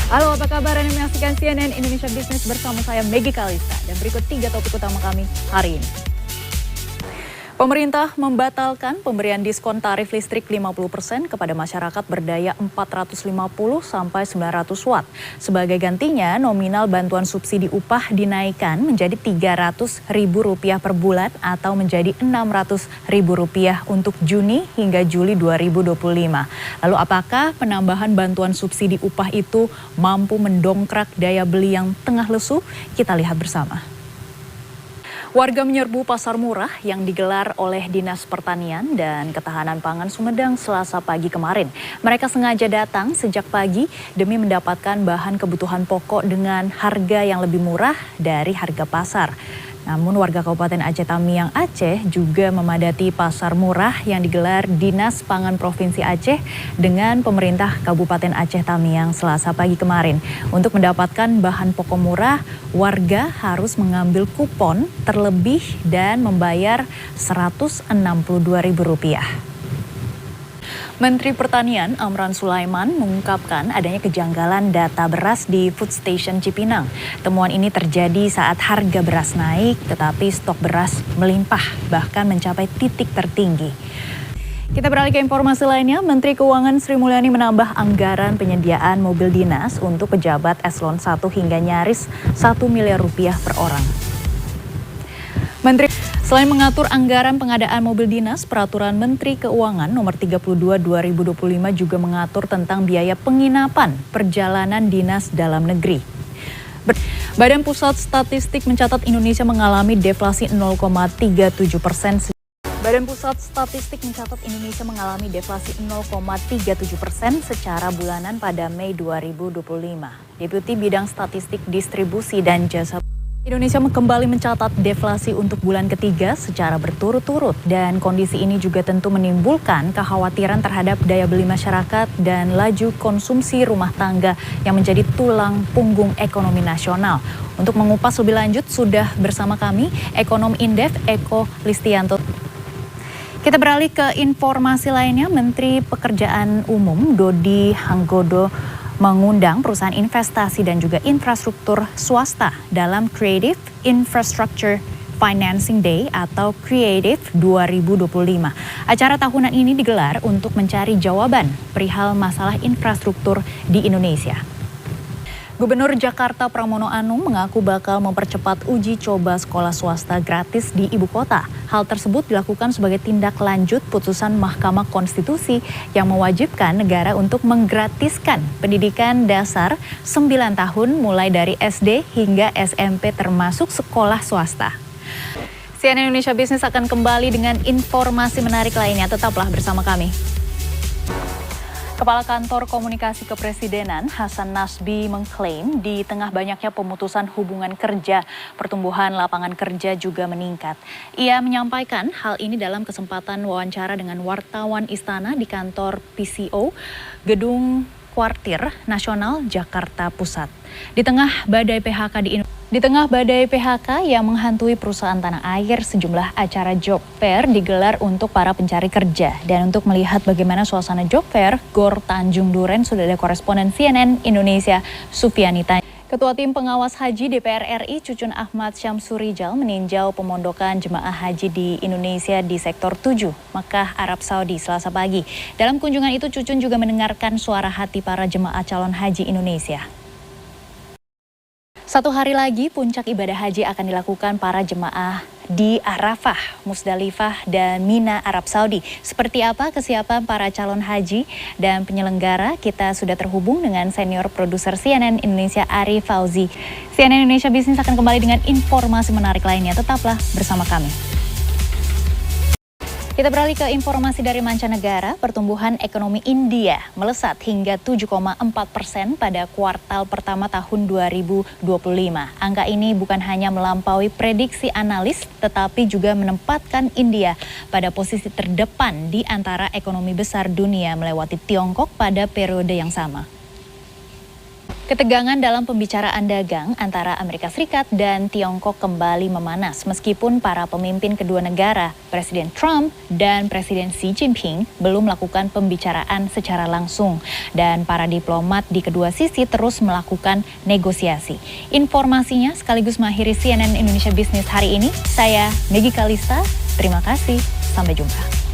Halo, apa kabar? Anda menyaksikan CNN Indonesia Business bersama saya Maggie Kalista. Dan berikut 3 topik utama kami hari ini. Pemerintah membatalkan pemberian diskon tarif listrik 50% kepada masyarakat berdaya 450 sampai 900 watt. Sebagai gantinya, nominal bantuan subsidi upah dinaikkan menjadi Rp300.000 per bulan atau menjadi Rp600.000 untuk Juni hingga Juli 2025. Lalu apakah penambahan bantuan subsidi upah itu mampu mendongkrak daya beli yang tengah lesu? Kita lihat bersama. Warga menyerbu pasar murah yang digelar oleh Dinas Pertanian dan Ketahanan Pangan Sumedang Selasa pagi kemarin. Mereka sengaja datang sejak pagi demi mendapatkan bahan kebutuhan pokok dengan harga yang lebih murah dari harga pasar. Namun warga Kabupaten Aceh Tamiang Aceh juga memadati pasar murah yang digelar Dinas Pangan Provinsi Aceh dengan pemerintah Kabupaten Aceh Tamiang Selasa pagi kemarin. Untuk mendapatkan bahan pokok murah, warga harus mengambil kupon terlebih dan membayar Rp162.000. Menteri Pertanian Amran Sulaiman mengungkapkan adanya kejanggalan data beras di Food Station Cipinang. Temuan ini terjadi saat harga beras naik, tetapi stok beras melimpah, bahkan mencapai titik tertinggi. Kita beralih ke informasi lainnya, Menteri Keuangan Sri Mulyani menambah anggaran penyediaan mobil dinas untuk pejabat eselon 1 hingga nyaris Rp1 miliar per orang. Selain mengatur anggaran pengadaan mobil dinas, Peraturan Menteri Keuangan Nomor 32/2025 juga mengatur tentang biaya penginapan perjalanan dinas dalam negeri. Badan Pusat Statistik mencatat Indonesia mengalami deflasi 0,37%. Badan Pusat Statistik mencatat Indonesia mengalami deflasi 0,37% secara bulanan pada Mei 2025. Deputi Bidang Statistik Distribusi dan Jasa Indonesia kembali mencatat deflasi untuk bulan ketiga secara berturut-turut dan kondisi ini juga tentu menimbulkan kekhawatiran terhadap daya beli masyarakat dan laju konsumsi rumah tangga yang menjadi tulang punggung ekonomi nasional. Untuk mengupas lebih lanjut sudah bersama kami Ekonom Indef Eko Listianto. Kita beralih ke informasi lainnya, Menteri Pekerjaan Umum Dodi Hanggodo mengundang perusahaan investasi dan juga infrastruktur swasta dalam Creative Infrastructure Financing Day atau Creative 2025. Acara tahunan ini digelar untuk mencari jawaban perihal masalah infrastruktur di Indonesia. Gubernur Jakarta Pramono Anung mengaku bakal mempercepat uji coba sekolah swasta gratis di ibu kota. Hal tersebut dilakukan sebagai tindak lanjut putusan Mahkamah Konstitusi yang mewajibkan negara untuk menggratiskan pendidikan dasar 9 tahun mulai dari SD hingga SMP termasuk sekolah swasta. CNN Indonesia Business akan kembali dengan informasi menarik lainnya. Tetaplah bersama kami. Kepala Kantor Komunikasi Kepresidenan Hasan Nasbi mengklaim di tengah banyaknya pemutusan hubungan kerja, pertumbuhan lapangan kerja juga meningkat. Ia menyampaikan hal ini dalam kesempatan wawancara dengan wartawan Istana di kantor PCO, Gedung Kuartir Nasional Jakarta Pusat. Di tengah badai PHK yang menghantui perusahaan tanah air, sejumlah acara job fair digelar untuk para pencari kerja. Dan untuk melihat bagaimana suasana job fair, Gor Tanjung Duren sudah ada koresponden CNN Indonesia, Sufiani Tanjung. Ketua Tim Pengawas Haji DPR RI Cucun Ahmad Syamsurijal meninjau pemondokan jemaah haji di Indonesia di sektor 7, Mekah, Arab Saudi, Selasa pagi. Dalam kunjungan itu Cucun juga mendengarkan suara hati para jemaah calon haji Indonesia. 1 hari lagi puncak ibadah haji akan dilakukan para jemaah di Arafah, Musdalifah, dan Mina, Arab Saudi. Seperti apa kesiapan para calon haji dan penyelenggara? Kita sudah terhubung dengan senior produser CNN Indonesia Ari Fauzi. CNN Indonesia Business akan kembali dengan informasi menarik lainnya. Tetaplah bersama kami. Kita beralih ke informasi dari mancanegara. Pertumbuhan ekonomi India melesat hingga 7,4% pada kuartal pertama tahun 2025. Angka ini bukan hanya melampaui prediksi analis, tetapi juga menempatkan India pada posisi terdepan di antara ekonomi besar dunia melewati Tiongkok pada periode yang sama. Ketegangan dalam pembicaraan dagang antara Amerika Serikat dan Tiongkok kembali memanas meskipun para pemimpin kedua negara, Presiden Trump dan Presiden Xi Jinping, belum melakukan pembicaraan secara langsung dan para diplomat di kedua sisi terus melakukan negosiasi. Informasinya sekaligus mengakhiri CNN Indonesia Business hari ini. Saya Meggy Kalista, terima kasih, sampai jumpa.